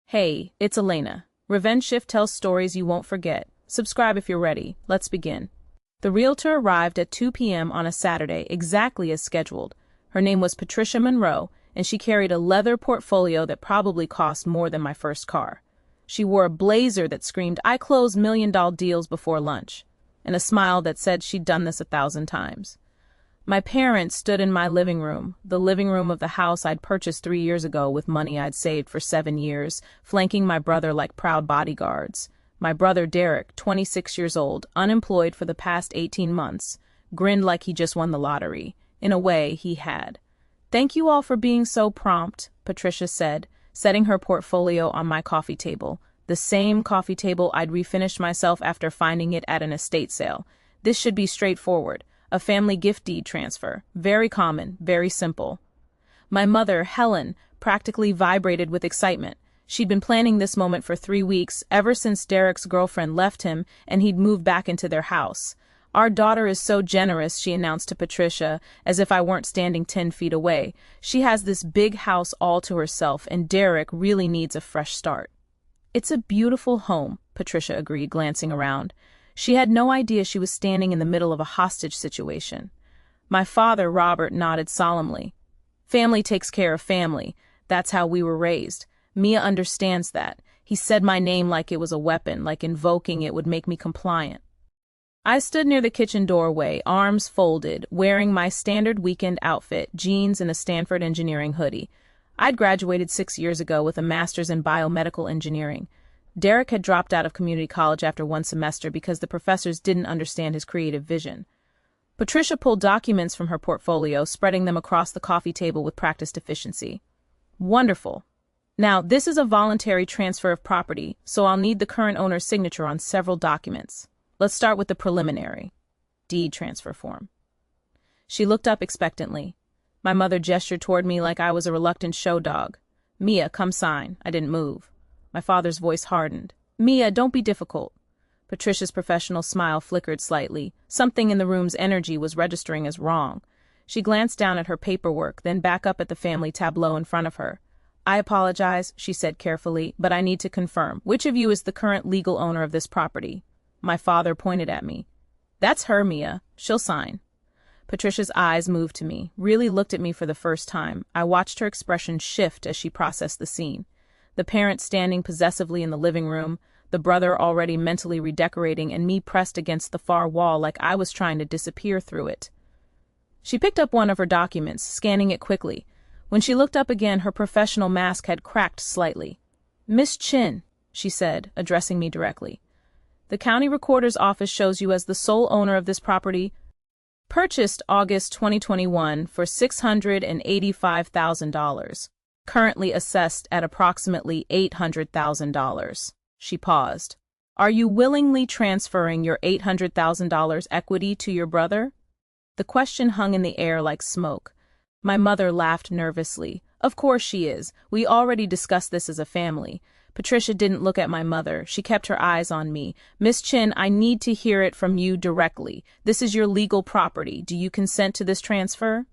Hey, it's Elena. Revenge Shift tells stories you won't forget. Subscribe if you're ready. Let's begin. The Realtor arrived at 2 p.m. on a Saturday, exactly as scheduled. Her name was Patricia Monroe, and she carried a leather portfolio that probably cost more than my first car. She wore a blazer that screamed, "I close million-dollar deals before lunch," and a smile that said she'd done this 1,000 times. My parents stood in my living room, the living room of the house I'd purchased 3 years ago with money I'd saved for 7 years, flanking my brother like proud bodyguards. My brother Derek, 26 years old, unemployed for the past 18 months, grinned like he just won the lottery. In a way, he had. "Thank you all for being so prompt," Patricia said, setting her portfolio on my coffee table, the same coffee table I'd refinished myself after finding it at an estate sale. "This should be straightforward. A family gift deed transfer. Very common, very simple." My mother, Helen, practically vibrated with excitement. She'd been planning this moment for 3 weeks, ever since Derek's girlfriend left him and he'd moved back into their house. "Our daughter is so generous," she announced to Patricia, as if I weren't standing 10 feet away. "She has this big house all to herself, and Derek really needs a fresh start." "It's a beautiful home," Patricia agreed, glancing around. She had no idea she was standing in the middle of a hostage situation. My father, Robert, nodded solemnly. "Family takes care of family. That's how we were raised. Mia understands that." He said my name like it was a weapon, like invoking it would make me compliant. I stood near the kitchen doorway, arms folded, wearing my standard weekend outfit, jeans and a Stanford engineering hoodie. I'd graduated 6 years ago with a master's in biomedical engineering. Derek had dropped out of community college after 1 semester because the professors didn't understand his creative vision. Patricia pulled documents from her portfolio, spreading them across the coffee table with practiced efficiency. "Wonderful. Now, this is a voluntary transfer of property, so I'll need the current owner's signature on several documents. Let's start with the preliminary deed transfer form." She looked up expectantly. My mother gestured toward me like I was a reluctant show dog. "Mia, come sign." I didn't move. My father's voice hardened. "Mia, don't be difficult." Patricia's professional smile flickered slightly. Something in the room's energy was registering as wrong. She glanced down at her paperwork, then back up at the family tableau in front of her. "I apologize," she said carefully, "but I need to confirm. Which of you is the current legal owner of this property?" My father pointed at me. "That's her, Mia. She'll sign." Patricia's eyes moved to me, really looked at me for the first time. I watched her expression shift as she processed the scene. The parent standing possessively in the living room, the brother already mentally redecorating, and me pressed against the far wall like I was trying to disappear through it. She picked up one of her documents, scanning it quickly. When she looked up again, her professional mask had cracked slightly. "Miss Chin," she said, addressing me directly, "the county recorder's office shows you as the sole owner of this property. Purchased August 2021 for $685,000. Currently assessed at approximately $800,000. She paused. "Are you willingly transferring your $800,000 equity to your brother?" The question hung in the air like smoke. My mother laughed nervously. "Of course she is. We already discussed this as a family." Patricia didn't look at my mother. She kept her eyes on me. "Miss Chin, I need to hear it from you directly. This is your legal property. Do you consent to this transfer?"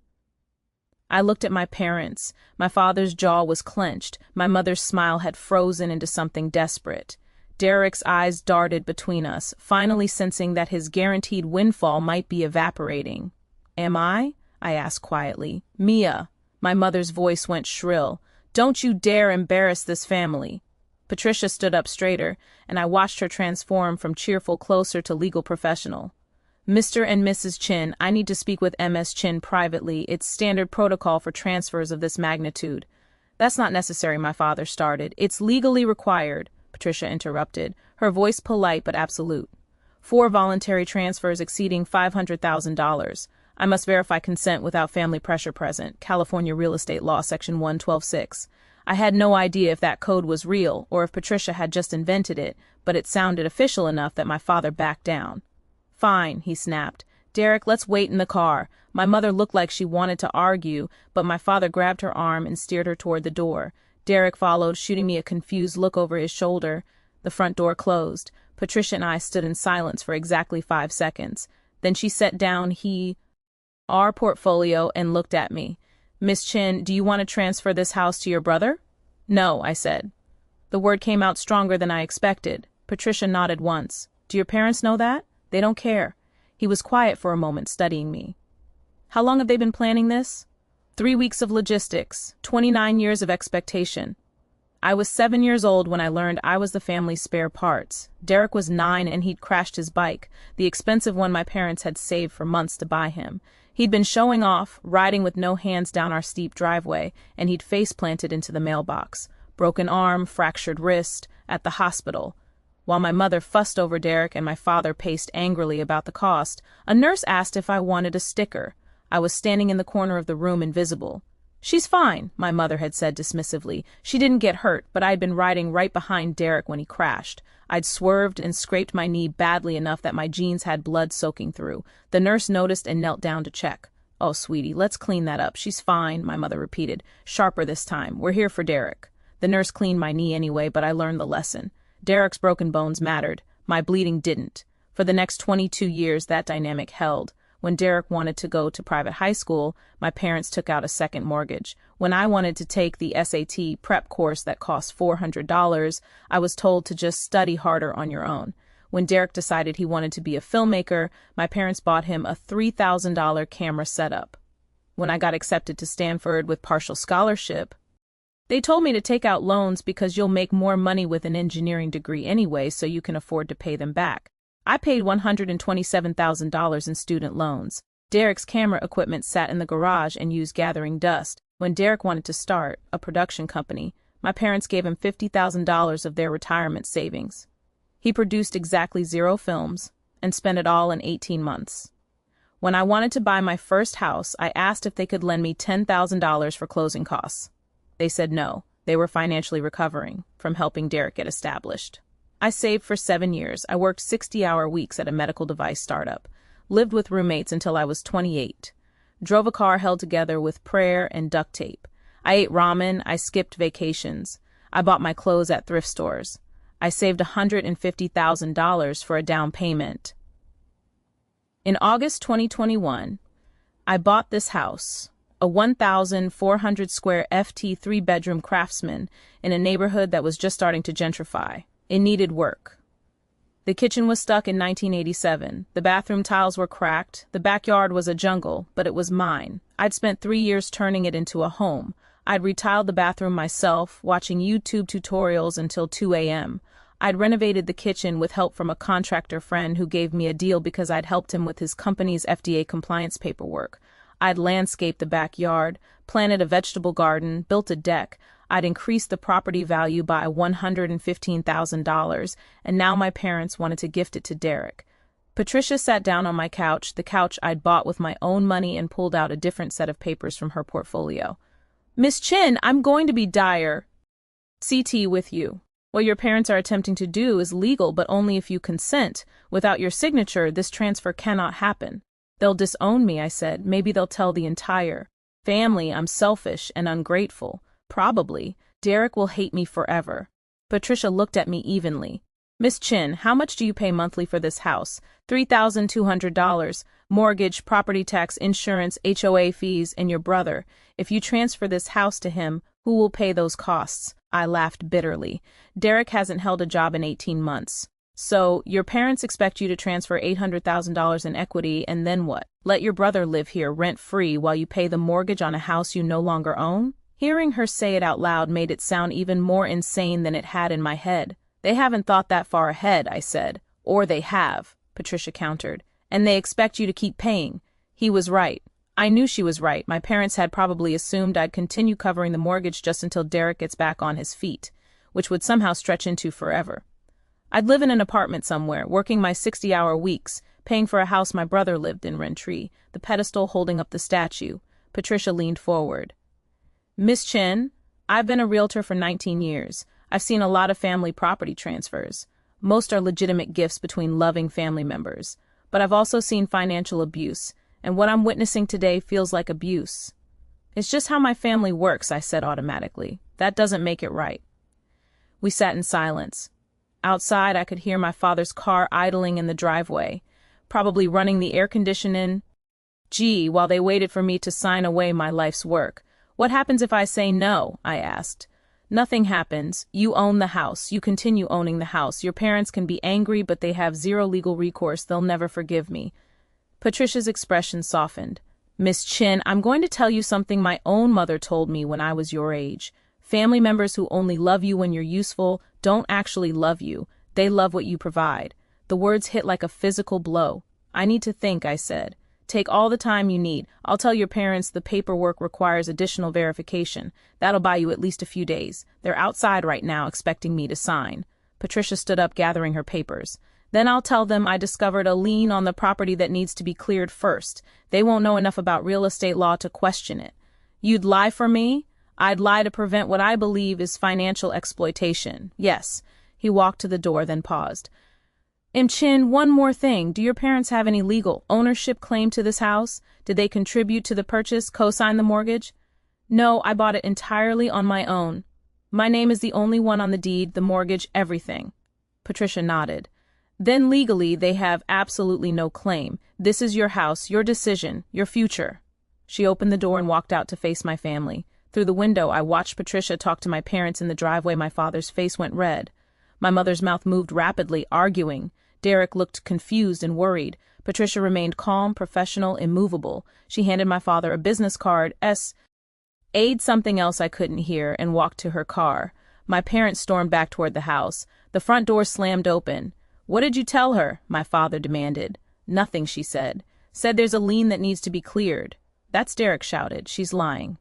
I looked at my parents. My father's jaw was clenched. My mother's smile had frozen into something desperate. Derek's eyes darted between us, finally sensing that his guaranteed windfall might be evaporating. "Am I?" I asked quietly. "Mia," my mother's voice went shrill, "don't you dare embarrass this family." Patricia stood up straighter, and I watched her transform from cheerful closer to legal professional. "Mr. and Mrs. Chin, I need to speak with MS Chin privately. It's standard protocol for transfers of this magnitude." "That's not necessary," my father started. "It's legally required," Patricia interrupted, her voice polite but absolute. "4 voluntary transfers exceeding $500,000. I must verify consent without family pressure present. California Real Estate Law, Section 112.6. I had no idea if that code was real or if Patricia had just invented it, but it sounded official enough that my father backed down. "Fine," he snapped. "Derek, let's wait in the car." My mother looked like she wanted to argue, but my father grabbed her arm and steered her toward the door. Derek followed, shooting me a confused look over his shoulder. The front door closed. Patricia and I stood in silence for exactly 5 seconds. Then she set down our portfolio and looked at me. "Miss Chin, do you want to transfer this house to your brother?" "No," I said. The word came out stronger than I expected. Patricia nodded once. Do your parents know that? They don't care. He was quiet for a moment, studying me. How long have they been planning this? 3 weeks of logistics, 29 years of expectation. I was 7 years old when I learned I was the family's spare parts. Derek was 9 and he'd crashed his bike, the expensive one my parents had saved for months to buy him. He'd been showing off, riding with no hands down our steep driveway, and he'd face-planted into the mailbox. Broken arm, fractured wrist, at the hospital. While my mother fussed over Derek and my father paced angrily about the cost, a nurse asked if I wanted a sticker. I was standing in the corner of the room, invisible. She's fine, my mother had said dismissively. She didn't get hurt, but I'd been riding right behind Derek when he crashed. I'd swerved and scraped my knee badly enough that my jeans had blood soaking through. The nurse noticed and knelt down to check. Oh, sweetie, let's clean that up. She's fine, my mother repeated. Sharper this time. We're here for Derek. The nurse cleaned my knee anyway, but I learned the lesson. Derek's broken bones mattered. My bleeding didn't. For the next 22 years, that dynamic held. When Derek wanted to go to private high school, my parents took out a second mortgage. When I wanted to take the SAT prep course that cost $400, I was told to just study harder on your own. When Derek decided he wanted to be a filmmaker, my parents bought him a $3,000 camera setup. When I got accepted to Stanford with partial scholarship, they told me to take out loans because you'll make more money with an engineering degree anyway, so you can afford to pay them back. I paid $127,000 in student loans. Derek's camera equipment sat in the garage and used gathering dust. When Derek wanted to start a production company, my parents gave him $50,000 of their retirement savings. He produced exactly 0 films and spent it all in 18 months. When I wanted to buy my first house, I asked if they could lend me $10,000 for closing costs. They said no. They were financially recovering from helping Derek get established. I saved for 7 years. I worked 60-hour weeks at a medical device startup, lived with roommates until I was 28, drove a car held together with prayer and duct tape. I ate ramen. I skipped vacations. I bought my clothes at thrift stores. I saved $150,000 for a down payment. In August 2021, I bought this house, a 1,400 square FT 3-bedroom Craftsman in a neighborhood that was just starting to gentrify. It needed work. The kitchen was stuck in 1987. The bathroom tiles were cracked. The backyard was a jungle, but it was mine. I'd spent 3 years turning it into a home. I'd retiled the bathroom myself, watching YouTube tutorials until 2 a.m. I'd renovated the kitchen with help from a contractor friend who gave me a deal because I'd helped him with his company's FDA compliance paperwork. I'd landscaped the backyard, planted a vegetable garden, built a deck. I'd increased the property value by $115,000, and now my parents wanted to gift it to Derek. Patricia sat down on my couch, the couch I'd bought with my own money, and pulled out a different set of papers from her portfolio. Miss Chin, I'm going to be dire CT with you. What your parents are attempting to do is legal, but only if you consent. Without your signature, this transfer cannot happen. They'll disown me, I said. Maybe they'll tell the entire family I'm selfish and ungrateful. Probably. Derek will hate me forever. Patricia looked at me evenly. Miss Chin, how much do you pay monthly for this house? $3,200. Mortgage, property tax, insurance, HOA fees, and your brother. If you transfer this house to him, who will pay those costs? I laughed bitterly. Derek hasn't held a job in 18 months. So, your parents expect you to transfer $800,000 in equity, and then what? Let your brother live here rent-free while you pay the mortgage on a house you no longer own? Hearing her say it out loud made it sound even more insane than it had in my head. They haven't thought that far ahead, I said. Or they have, Patricia countered. And they expect you to keep paying. He was right. I knew she was right. My parents had probably assumed I'd continue covering the mortgage just until Derek gets back on his feet, which would somehow stretch into forever. I'd live in an apartment somewhere, working my 60-hour weeks, paying for a house my brother lived in rent-free, the pedestal holding up the statue. Patricia leaned forward. Miss Chin, I've been a realtor for 19 years. I've seen a lot of family property transfers. Most are legitimate gifts between loving family members. But I've also seen financial abuse, and what I'm witnessing today feels like abuse. It's just how my family works, I said automatically. That doesn't make it right. We sat in silence. Outside, I could hear my father's car idling in the driveway, probably running the air conditioning. Gee, while they waited for me to sign away my life's work. What happens if I say no? I asked. Nothing happens. You own the house. You continue owning the house. Your parents can be angry, but they have zero legal recourse. They'll never forgive me. Patricia's expression softened. Miss Chin, I'm going to tell you something my own mother told me when I was your age. Family members who only love you when you're useful don't actually love you. They love what you provide. The words hit like a physical blow. I need to think, I said. Take all the time you need. I'll tell your parents the paperwork requires additional verification. That'll buy you at least a few days. They're outside right now expecting me to sign. Patricia stood up, gathering her papers. Then I'll tell them I discovered a lien on the property that needs to be cleared first. They won't know enough about real estate law to question it. You'd lie for me? I'd lie to prevent what I believe is financial exploitation. Yes. He walked to the door, then paused. Chin, one more thing. Do your parents have any legal ownership claim to this house? Did they contribute to the purchase, co-sign the mortgage? No, I bought it entirely on my own. My name is the only one on the deed, the mortgage, everything. Patricia nodded. Then legally, they have absolutely no claim. This is your house, your decision, your future. She opened the door and walked out to face my family. Through the window, I watched Patricia talk to my parents in the driveway. My father's face went red. My mother's mouth moved rapidly, arguing. Derek looked confused and worried. Patricia remained calm, professional, immovable. She handed my father a business card, aid something else I couldn't hear, and walked to her car. My parents stormed back toward the house. The front door slammed open. What did you tell her? My father demanded. Nothing, she said. Said there's a lien that needs to be cleared. That's Derek shouted. She's lying.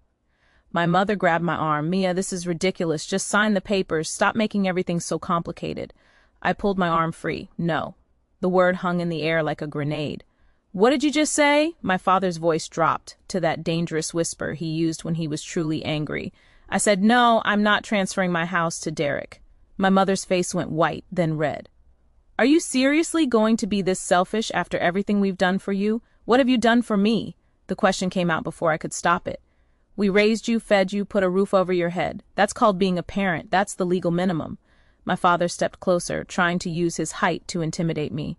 My mother grabbed my arm. Mia, this is ridiculous. Just sign the papers. Stop making everything so complicated. I pulled my arm free. No. The word hung in the air like a grenade. What did you just say? My father's voice dropped to that dangerous whisper he used when he was truly angry. I said, no, I'm not transferring my house to Derek. My mother's face went white, then red. Are you seriously going to be this selfish after everything we've done for you? What have you done for me? The question came out before I could stop it. We raised you, fed you, put a roof over your head. That's called being a parent. That's the legal minimum. My father stepped closer, trying to use his height to intimidate me.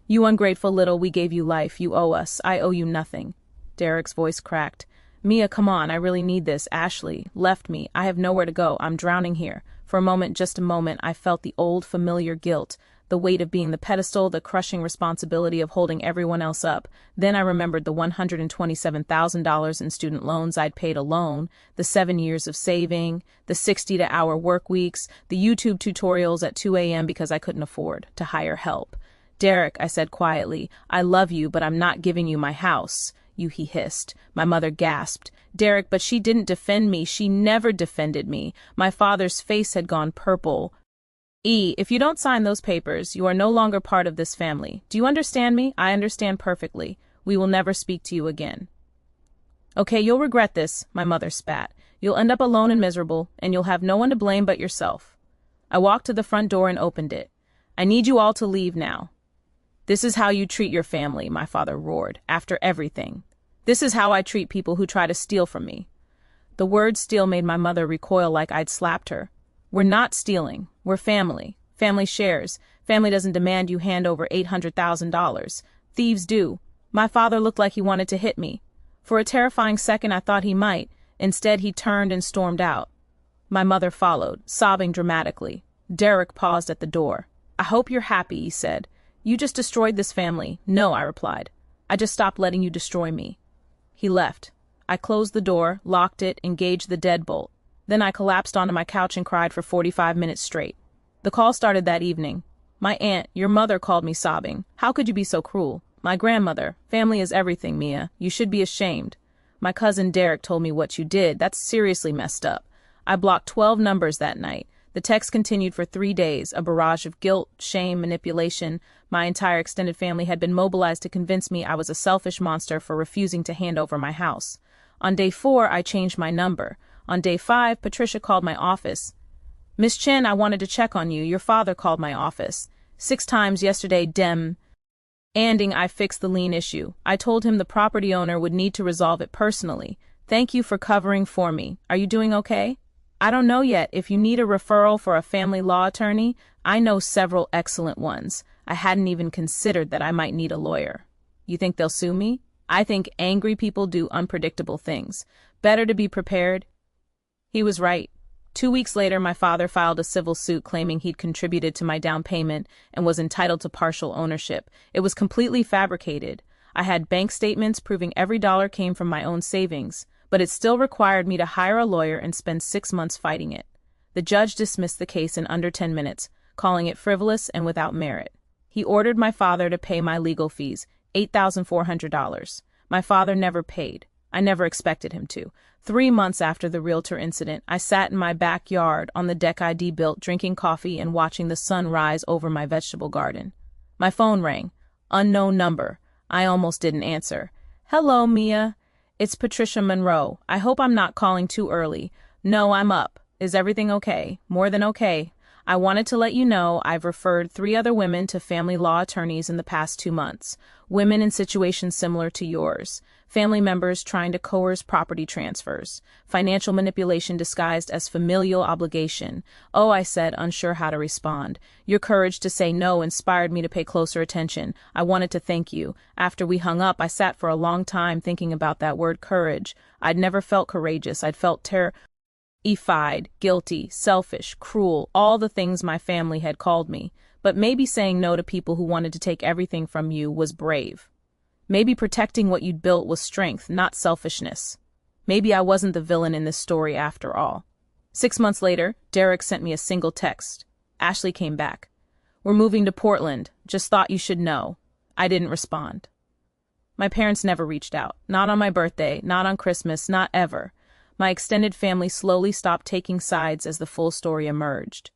You ungrateful little, we gave you life. You owe us. I owe you nothing. Derek's voice cracked. Mia, come on, I really need this. Ashley left me. I have nowhere to go. I'm drowning here. For a moment, just a moment, I felt the old familiar guilt, the weight of being the pedestal, the crushing responsibility of holding everyone else up. Then I remembered the $127,000 in student loans I'd paid alone, the 7 years of saving, the 60-hour work weeks, the YouTube tutorials at 2 a.m. because I couldn't afford to hire help. Derek, I said quietly, I love you, but I'm not giving you my house. You, he hissed. My mother gasped. Derek, but she didn't defend me. She never defended me. My father's face had gone purple. If you don't sign those papers, you are no longer part of this family. Do you understand me? I understand perfectly. We will never speak to you again. Okay, you'll regret this, my mother spat. You'll end up alone and miserable, and you'll have no one to blame but yourself. I walked to the front door and opened it. I need you all to leave now. This is how you treat your family, my father roared, after everything. This is how I treat people who try to steal from me. The word steal made my mother recoil like I'd slapped her. We're not stealing. We're family. Family shares. Family doesn't demand you hand over $800,000. Thieves do. My father looked like he wanted to hit me. For a terrifying second, I thought he might. Instead, he turned and stormed out. My mother followed, sobbing dramatically. Derek paused at the door. I hope you're happy, he said. You just destroyed this family. No, I replied. I just stopped letting you destroy me. He left. I closed the door, locked it, engaged the deadbolt. Then I collapsed onto my couch and cried for 45 minutes straight. The call started that evening. My aunt, your mother, called me sobbing. How could you be so cruel? My grandmother. Family is everything, Mia. You should be ashamed. My cousin Derek told me what you did. That's seriously messed up. I blocked 12 numbers that night. The text continued for 3 days, a barrage of guilt, shame, manipulation. My entire extended family had been mobilized to convince me I was a selfish monster for refusing to hand over my house. On day 4, I changed my number. On day 5, Patricia called my office. Miss Chen, I wanted to check on you. Your father called my office. 6 times yesterday, I fixed the lien issue. I told him the property owner would need to resolve it personally. Thank you for covering for me. Are you doing okay? I don't know yet. If you need a referral for a family law attorney, I know several excellent ones. I hadn't even considered that I might need a lawyer. You think they'll sue me? I think angry people do unpredictable things. Better to be prepared. He was right. 2 weeks later, my father filed a civil suit claiming he'd contributed to my down payment and was entitled to partial ownership. It was completely fabricated. I had bank statements proving every dollar came from my own savings, but it still required me to hire a lawyer and spend 6 months fighting it. The judge dismissed the case in under 10 minutes, calling it frivolous and without merit. He ordered my father to pay my legal fees, $8,400. My father never paid. I never expected him to. 3 months after the Realtor incident, I sat in my backyard on the deck I'd built, drinking coffee and watching the sun rise over my vegetable garden. My phone rang. Unknown number. I almost didn't answer. Hello, Mia. It's Patricia Monroe. I hope I'm not calling too early. No, I'm up. Is everything okay? More than okay. I wanted to let you know I've referred 3 other women to family law attorneys in the past 2 months. Women in situations similar to yours. Family members trying to coerce property transfers. Financial manipulation disguised as familial obligation. Oh, I said, unsure how to respond. Your courage to say no inspired me to pay closer attention. I wanted to thank you. After we hung up, I sat for a long time thinking about that word courage. I'd never felt courageous. I'd felt terrified, guilty, selfish, cruel, all the things my family had called me. But maybe saying no to people who wanted to take everything from you was brave. Maybe protecting what you'd built was strength, not selfishness. Maybe I wasn't the villain in this story after all. 6 months later, Derek sent me a single text. Ashley came back. We're moving to Portland. Just thought you should know. I didn't respond. My parents never reached out. Not on my birthday, not on Christmas, not ever. My extended family slowly stopped taking sides as the full story emerged.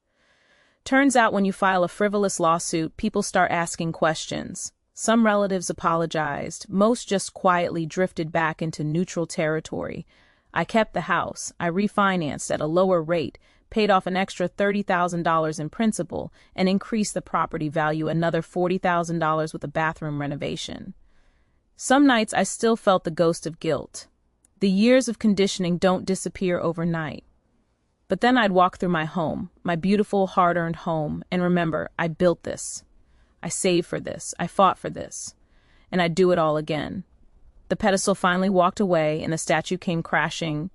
Turns out when you file a frivolous lawsuit, people start asking questions. Some relatives apologized, most just quietly drifted back into neutral territory. I kept the house, I refinanced at a lower rate, paid off an extra $30,000 in principal, and increased the property value another $40,000 with a bathroom renovation. Some nights I still felt the ghost of guilt. The years of conditioning don't disappear overnight. But then I'd walk through my home, my beautiful, hard-earned home, and remember, I built this. I saved for this. I fought for this. And I'd do it all again. The pedestal finally walked away and the statue came crashing